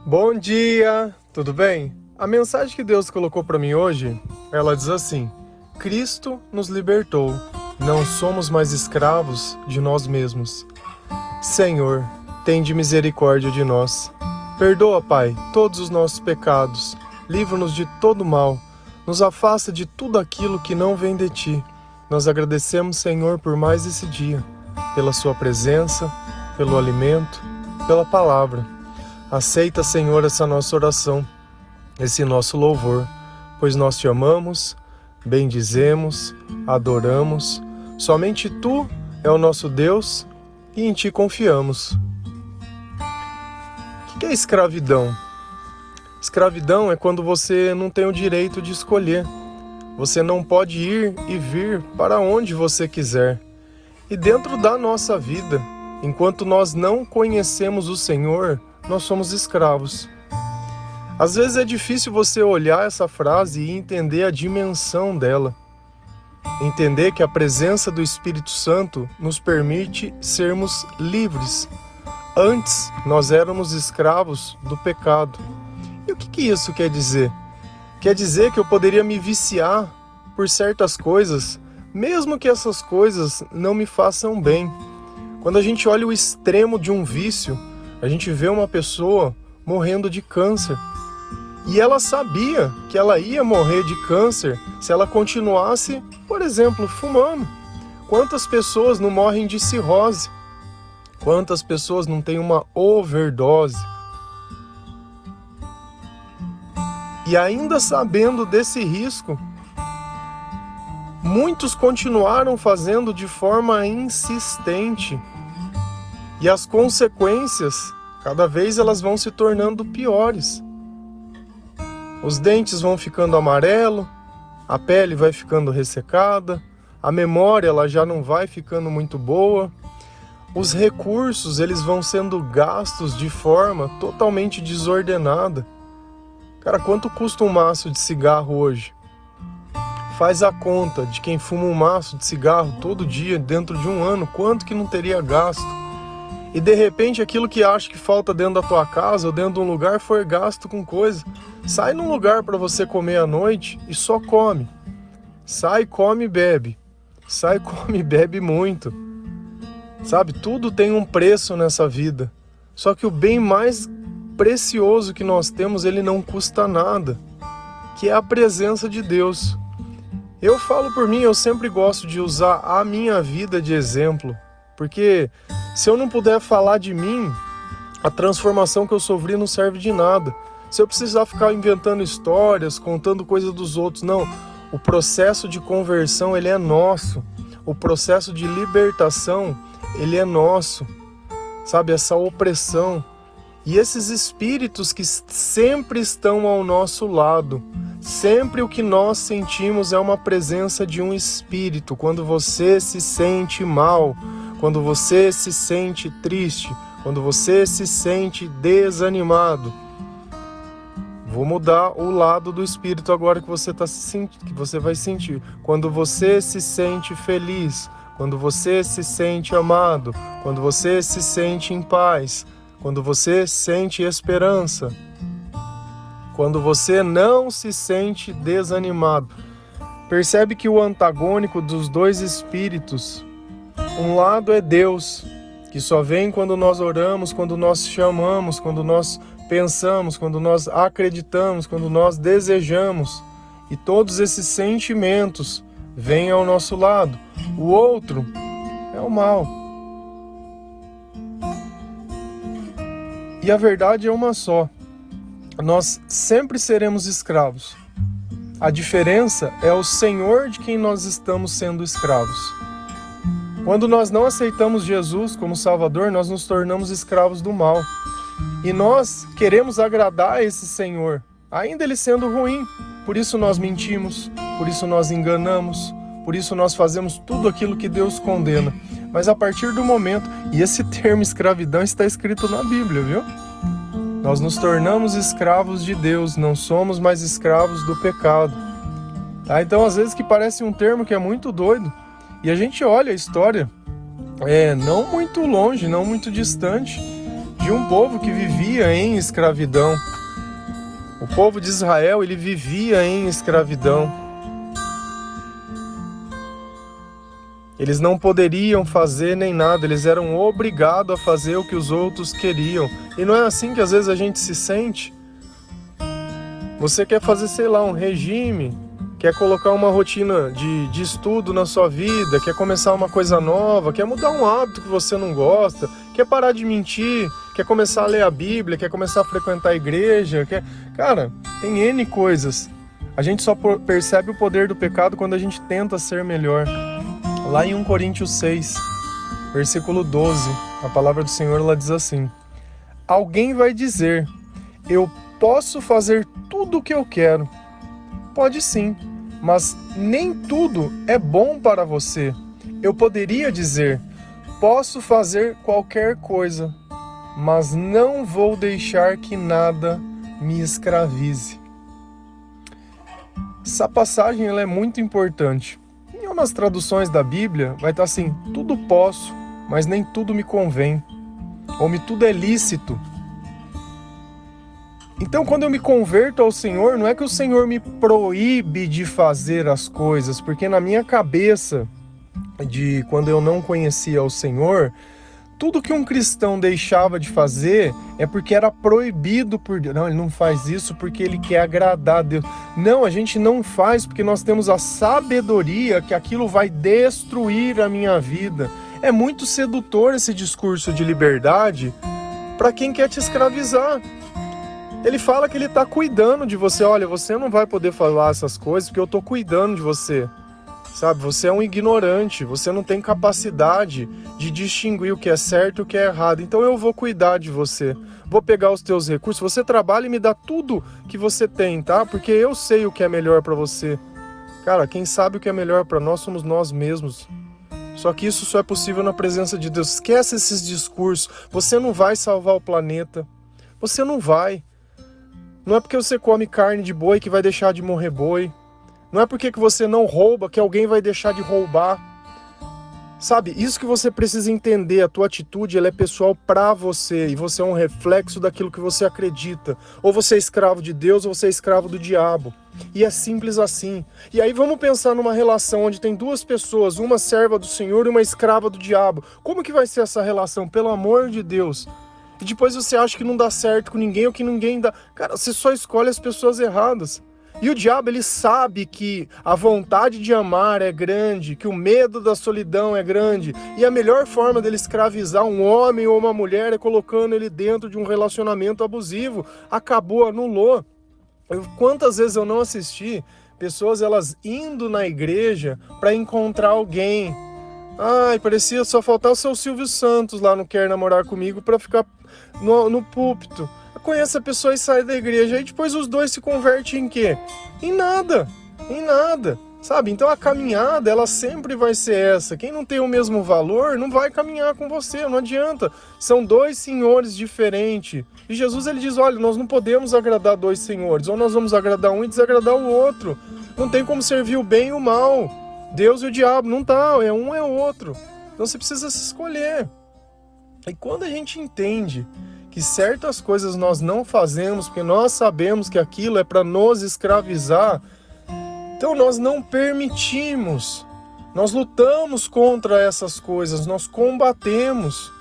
Bom dia, tudo bem? A mensagem que Deus colocou para mim hoje, ela diz assim: Cristo nos libertou, não somos mais escravos de nós mesmos. Senhor, tende misericórdia de nós. Perdoa, Pai, todos os nossos pecados, livra-nos de todo mal, nos afasta de tudo aquilo que não vem de Ti. Nós agradecemos, Senhor, por mais esse dia, pela Sua presença, pelo alimento, pela palavra. Aceita, Senhor, essa nossa oração, esse nosso louvor, pois nós Te amamos, bendizemos, adoramos. Somente Tu é o nosso Deus e em Ti confiamos. O que é escravidão? Escravidão é quando você não tem o direito de escolher. Você não pode ir e vir para onde você quiser. E dentro da nossa vida, enquanto nós não conhecemos o Senhor, nós somos escravos. Às vezes é difícil você olhar essa frase e entender a dimensão dela. Entender que a presença do Espírito Santo nos permite sermos livres. Antes, nós éramos escravos do pecado. E o que isso quer dizer? Quer dizer que eu poderia me viciar por certas coisas, mesmo que essas coisas não me façam bem. Quando a gente olha o extremo de um vício, a gente vê uma pessoa morrendo de câncer. E ela sabia que ela ia morrer de câncer se ela continuasse, por exemplo, fumando. Quantas pessoas não morrem de cirrose? Quantas pessoas não têm uma overdose? E ainda sabendo desse risco, muitos continuaram fazendo de forma insistente. E as consequências, cada vez elas vão se tornando piores. Os dentes vão ficando amarelos, a pele vai ficando ressecada, a memória ela já não vai ficando muito boa. Os recursos eles vão sendo gastos de forma totalmente desordenada. Cara, quanto custa um maço de cigarro hoje? Faz a conta de quem fuma um maço de cigarro todo dia dentro de um ano, quanto que não teria gasto? E de repente aquilo que acha que falta dentro da tua casa ou dentro de um lugar foi gasto com coisa. Sai num lugar para você comer à noite e só come. Sai, come e bebe. Sai, come e bebe muito. Sabe, tudo tem um preço nessa vida. Só que o bem mais precioso que nós temos, ele não custa nada, que é a presença de Deus. Eu falo por mim, eu sempre gosto de usar a minha vida de exemplo, porque se eu não puder falar de mim, a transformação que eu sofri não serve de nada. Se eu precisar ficar inventando histórias, contando coisas dos outros, não. O processo de conversão, ele é nosso. O processo de libertação, ele é nosso. Sabe, essa opressão. E esses espíritos que sempre estão ao nosso lado, sempre o que nós sentimos é uma presença de um espírito. Quando você se sente mal, quando você se sente triste, quando você se sente desanimado. Vou mudar o lado do espírito agora que você vai sentir. Quando você se sente feliz, quando você se sente amado, quando você se sente em paz, quando você sente esperança, quando você não se sente desanimado. Percebe que o antagônico dos dois espíritos, um lado é Deus, que só vem quando nós oramos, quando nós chamamos, quando nós pensamos, quando nós acreditamos, quando nós desejamos. E todos esses sentimentos vêm ao nosso lado. O outro é o mal. E a verdade é uma só. Nós sempre seremos escravos. A diferença é o Senhor de quem nós estamos sendo escravos. Quando nós não aceitamos Jesus como Salvador, nós nos tornamos escravos do mal. E nós queremos agradar a esse Senhor, ainda ele sendo ruim. Por isso nós mentimos, por isso nós enganamos, por isso nós fazemos tudo aquilo que Deus condena. Mas a partir do momento, e esse termo escravidão está escrito na Bíblia, viu? Nós nos tornamos escravos de Deus, não somos mais escravos do pecado. Tá? Então, às vezes que parece um termo que é muito doido, e a gente olha a história, não muito longe, não muito distante, de um povo que vivia em escravidão. O povo de Israel, ele vivia em escravidão. Eles não poderiam fazer nem nada, eles eram obrigados a fazer o que os outros queriam. E não é assim que às vezes a gente se sente? Você quer fazer, sei lá, um regime, quer colocar uma rotina de estudo na sua vida, quer começar uma coisa nova, quer mudar um hábito que você não gosta, quer parar de mentir, quer começar a ler a Bíblia, quer começar a frequentar a igreja, Cara, tem N coisas. A gente só percebe o poder do pecado quando a gente tenta ser melhor. Lá em 1 Coríntios 6, versículo 12, a palavra do Senhor ela diz assim: alguém vai dizer, eu posso fazer tudo o que eu quero. Pode sim, mas nem tudo é bom para você. Eu poderia dizer, posso fazer qualquer coisa, mas não vou deixar que nada me escravize. Essa passagem ela é muito importante. Em umas traduções da Bíblia vai estar assim, tudo posso, mas nem tudo me convém, ou tudo é lícito. Então quando eu me converto ao Senhor, não é que o Senhor me proíbe de fazer as coisas, porque na minha cabeça, de quando eu não conhecia o Senhor, tudo que um cristão deixava de fazer é porque era proibido por Deus. Não, ele não faz isso porque ele quer agradar a Deus. Não, a gente não faz porque nós temos a sabedoria que aquilo vai destruir a minha vida. É muito sedutor esse discurso de liberdade para quem quer te escravizar. Ele fala que ele está cuidando de você. Olha, você não vai poder falar essas coisas porque eu estou cuidando de você. Sabe, você é um ignorante, você não tem capacidade de distinguir o que é certo e o que é errado. Então eu vou cuidar de você, vou pegar os teus recursos, você trabalha e me dá tudo que você tem, tá? Porque eu sei o que é melhor para você. Cara, quem sabe o que é melhor para nós somos nós mesmos. Só que isso só é possível na presença de Deus. Esquece esses discursos, você não vai salvar o planeta, você não vai. Não é porque você come carne de boi que vai deixar de morrer boi. Não é porque que você não rouba que alguém vai deixar de roubar. Sabe, isso que você precisa entender, a tua atitude ela é pessoal pra você e você é um reflexo daquilo que você acredita. Ou você é escravo de Deus ou você é escravo do diabo. E é simples assim. E aí vamos pensar numa relação onde tem duas pessoas, uma serva do Senhor e uma escrava do diabo. Como que vai ser essa relação? Pelo amor de Deus. E depois você acha que não dá certo com ninguém ou que ninguém dá. Cara, você só escolhe as pessoas erradas. E o diabo, ele sabe que a vontade de amar é grande, que o medo da solidão é grande. E a melhor forma dele escravizar um homem ou uma mulher é colocando ele dentro de um relacionamento abusivo. Acabou, anulou. Quantas vezes eu não assisti pessoas elas indo na igreja para encontrar alguém. Ai, parecia só faltar o seu Silvio Santos lá no Quer Namorar Comigo para ficar no púlpito. Conhece a pessoa e sai da igreja, aí depois os dois se convertem em quê? Em nada, sabe? Então a caminhada, ela sempre vai ser essa. Quem não tem o mesmo valor, não vai caminhar com você, não adianta. São dois senhores diferentes. E Jesus, ele diz, olha, nós não podemos agradar dois senhores, ou nós vamos agradar um e desagradar o outro. Não tem como servir o bem e o mal. Deus e o diabo, não tá, é um é outro. Então você precisa se escolher. E quando a gente entende que certas coisas nós não fazemos porque nós sabemos que aquilo é para nos escravizar, então nós não permitimos, nós lutamos contra essas coisas, nós combatemos.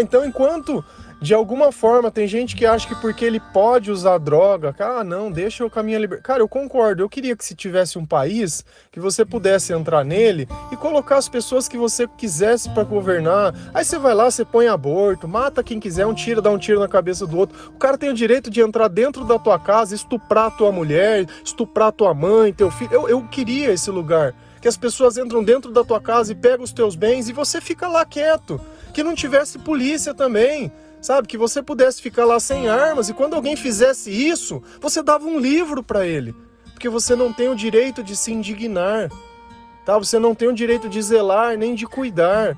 Então enquanto de alguma forma tem gente que acha que porque ele pode usar droga, não, deixa eu caminhar livre. Cara, eu concordo, eu queria que se tivesse um país que você pudesse entrar nele e colocar as pessoas que você quisesse para governar. Aí você vai lá, você põe aborto, mata quem quiser, dá um tiro na cabeça do outro. O cara tem o direito de entrar dentro da tua casa, estuprar tua mulher, estuprar tua mãe, teu filho. Eu queria esse lugar, que as pessoas entram dentro da tua casa e pegam os teus bens e você fica lá quieto. Que não tivesse polícia também. Sabe, que você pudesse ficar lá sem armas e quando alguém fizesse isso, você dava um livro para ele. Porque você não tem o direito de se indignar, tá? Você não tem o direito de zelar nem de cuidar.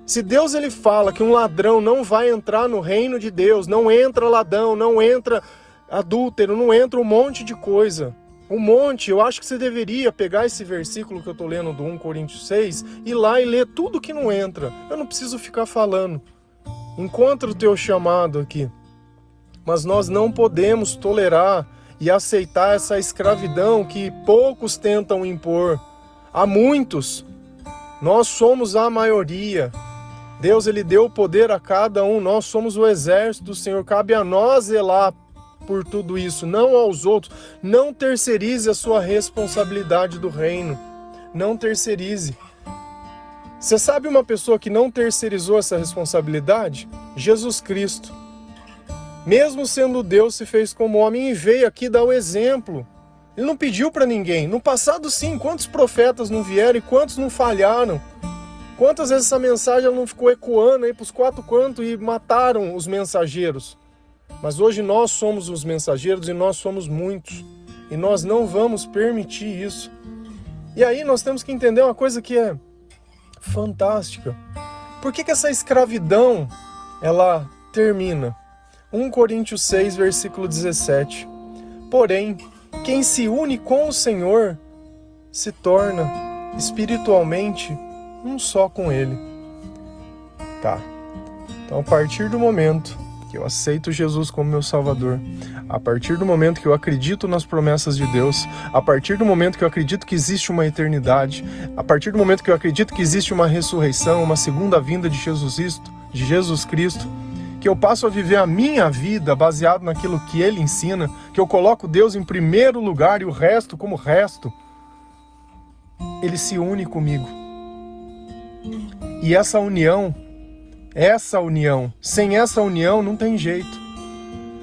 Se Deus ele fala que um ladrão não vai entrar no reino de Deus, não entra ladrão, não entra adúltero, não entra um monte de coisa. Eu acho que você deveria pegar esse versículo que eu tô lendo do 1 Coríntios 6, ir lá e ler tudo que não entra. Eu não preciso ficar falando. encontra o teu chamado aqui. Mas nós não podemos tolerar e aceitar essa escravidão que poucos tentam impor. Há muitos. Nós somos a maioria. Deus, Ele deu poder a cada um. Nós somos o exército do Senhor. Cabe a nós zelar por tudo isso, não aos outros. Não terceirize a sua responsabilidade do reino. Não terceirize. Você sabe uma pessoa que não terceirizou essa responsabilidade? Jesus Cristo. Mesmo sendo Deus, se fez como homem e veio aqui dar o exemplo. Ele não pediu para ninguém. No passado, sim, quantos profetas não vieram e quantos não falharam? Quantas vezes essa mensagem não ficou ecoando aí para os quatro cantos e mataram os mensageiros? Mas hoje nós somos os mensageiros e nós somos muitos. E nós não vamos permitir isso. E aí nós temos que entender uma coisa que é fantástica. Por que essa escravidão, ela termina? 1 Coríntios 6, versículo 17. Porém, quem se une com o Senhor se torna espiritualmente um só com Ele. Tá. Então, a partir do momento que eu aceito Jesus como meu Salvador, a partir do momento que eu acredito nas promessas de Deus, a partir do momento que eu acredito que existe uma eternidade, a partir do momento que eu acredito que existe uma ressurreição, uma segunda vinda de Jesus Cristo, que eu passo a viver a minha vida baseado naquilo que Ele ensina, que eu coloco Deus em primeiro lugar e o resto como resto, Ele se une comigo. E essa união, sem essa união não tem jeito.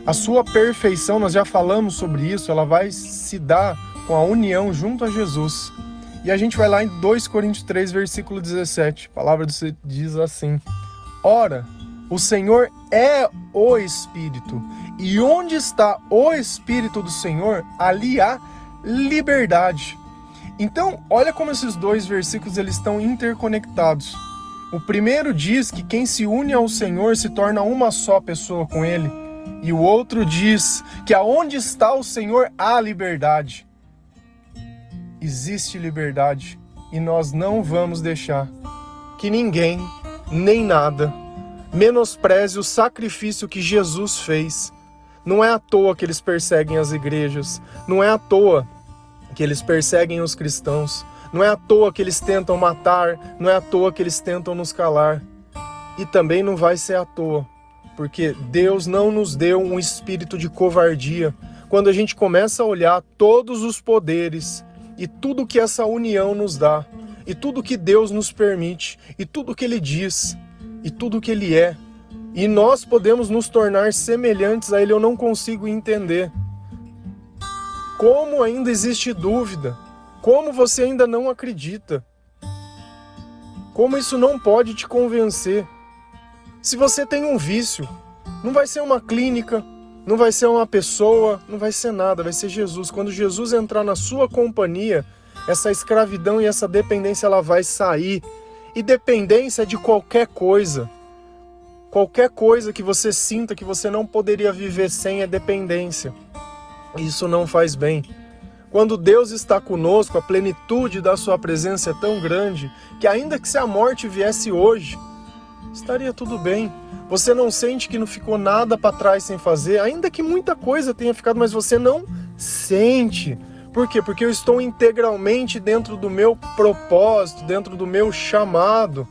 A sua perfeição, nós já falamos sobre isso, ela vai se dar com a união junto a Jesus. E a gente vai lá em 2 Coríntios 3, versículo 17. A palavra diz assim: Ora, o Senhor é o Espírito, e onde está o Espírito do Senhor, ali há liberdade. Então, olha como esses dois versículos eles estão interconectados. O primeiro diz que quem se une ao Senhor se torna uma só pessoa com Ele. E o outro diz que aonde está o Senhor há liberdade. Existe liberdade e nós não vamos deixar que ninguém, nem nada, menospreze o sacrifício que Jesus fez. Não é à toa que eles perseguem as igrejas, não é à toa que eles perseguem os cristãos, não é à toa que eles tentam matar, não é à toa que eles tentam nos calar. E também não vai ser à toa, porque Deus não nos deu um espírito de covardia. Quando a gente começa a olhar todos os poderes e tudo que essa união nos dá, e tudo que Deus nos permite, e tudo que Ele diz, e tudo que Ele é, e nós podemos nos tornar semelhantes a Ele, eu não consigo entender. Como ainda existe dúvida? Como você ainda não acredita? Como isso não pode te convencer? Se você tem um vício, não vai ser uma clínica, não vai ser uma pessoa, não vai ser nada, vai ser Jesus. Quando Jesus entrar na sua companhia, essa escravidão e essa dependência ela vai sair. E dependência de qualquer coisa. Qualquer coisa que você sinta que você não poderia viver sem é dependência. Isso não faz bem. Quando Deus está conosco, a plenitude da sua presença é tão grande que ainda que se a morte viesse hoje, estaria tudo bem. Você não sente que não ficou nada para trás sem fazer, ainda que muita coisa tenha ficado, mas você não sente. Por quê? Porque eu estou integralmente dentro do meu propósito, dentro do meu chamado.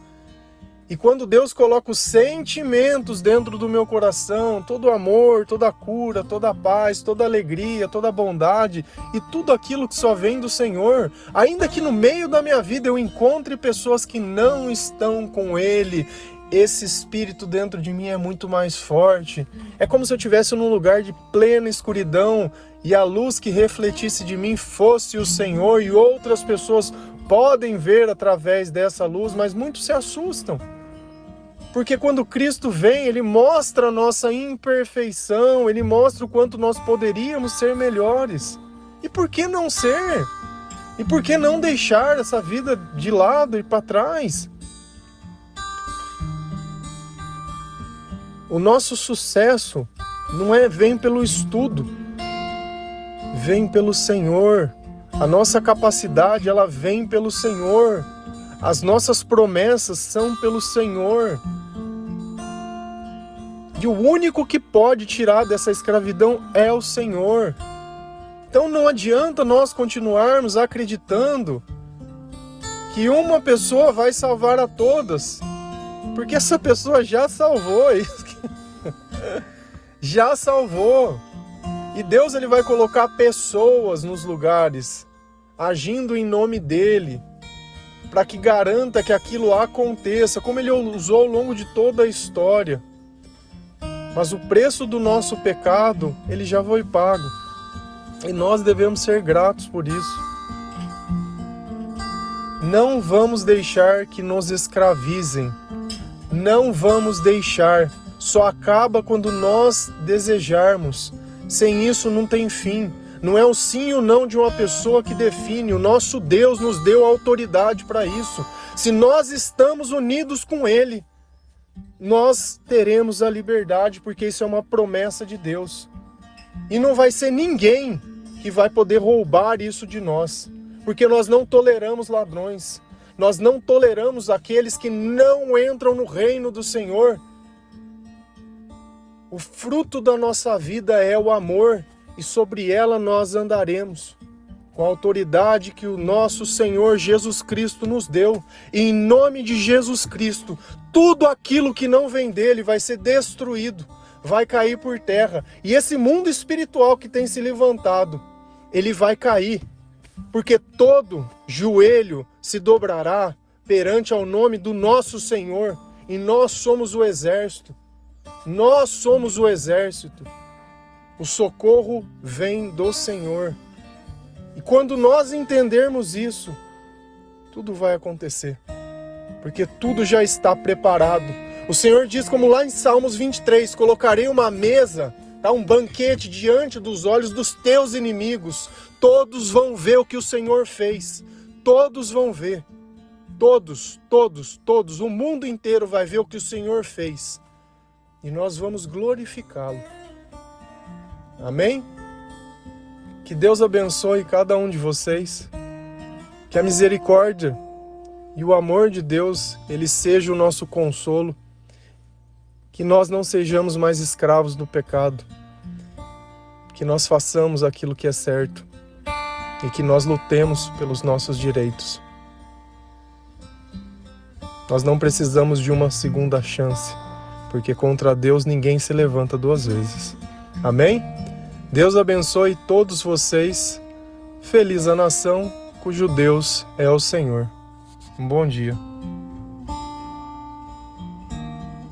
E quando Deus coloca os sentimentos dentro do meu coração, todo o amor, toda a cura, toda a paz, toda a alegria, toda a bondade e tudo aquilo que só vem do Senhor, ainda que no meio da minha vida eu encontre pessoas que não estão com Ele, esse espírito dentro de mim é muito mais forte. É como se eu estivesse num lugar de plena escuridão e a luz que refletisse de mim fosse o Senhor, e outras pessoas podem ver através dessa luz, mas muitos se assustam. Porque quando Cristo vem, Ele mostra a nossa imperfeição, Ele mostra o quanto nós poderíamos ser melhores. E por que não ser? E por que não deixar essa vida de lado e para trás? O nosso sucesso não vem pelo estudo, vem pelo Senhor. A nossa capacidade, ela vem pelo Senhor. As nossas promessas são pelo Senhor. E o único que pode tirar dessa escravidão é o Senhor. Então não adianta nós continuarmos acreditando que uma pessoa vai salvar a todas, porque essa pessoa já salvou. Já salvou. E Deus ele vai colocar pessoas nos lugares, agindo em nome dele, para que garanta que aquilo aconteça, como ele usou ao longo de toda a história. Mas o preço do nosso pecado, ele já foi pago. E nós devemos ser gratos por isso. Não vamos deixar que nos escravizem. Não vamos deixar. Só acaba quando nós desejarmos. Sem isso não tem fim. Não é o sim ou não de uma pessoa que define. O nosso Deus nos deu autoridade para isso. Se nós estamos unidos com Ele, nós teremos a liberdade, porque isso é uma promessa de Deus. E não vai ser ninguém que vai poder roubar isso de nós, porque nós não toleramos ladrões. Nós não toleramos aqueles que não entram no reino do Senhor. O fruto da nossa vida é o amor, e sobre ela nós andaremos, com a autoridade que o nosso Senhor Jesus Cristo nos deu. E em nome de Jesus Cristo, tudo aquilo que não vem dele vai ser destruído, vai cair por terra. E esse mundo espiritual que tem se levantado, ele vai cair, porque todo joelho se dobrará perante ao nome do nosso Senhor, e nós somos o exército. Nós somos o exército. O socorro vem do Senhor. E quando nós entendermos isso, tudo vai acontecer, porque tudo já está preparado. O Senhor diz, como lá em Salmos 23, colocarei uma mesa, um banquete diante dos olhos dos teus inimigos. Todos vão ver o que o Senhor fez. Todos vão ver. Todos. O mundo inteiro vai ver o que o Senhor fez. E nós vamos glorificá-lo. Amém? Que Deus abençoe cada um de vocês. Que a misericórdia e o amor de Deus, ele seja o nosso consolo. Que nós não sejamos mais escravos do pecado. Que nós façamos aquilo que é certo. E que nós lutemos pelos nossos direitos. Nós não precisamos de uma segunda chance, porque contra Deus ninguém se levanta duas vezes. Amém? Deus abençoe todos vocês. Feliz a nação cujo Deus é o Senhor. Um bom dia.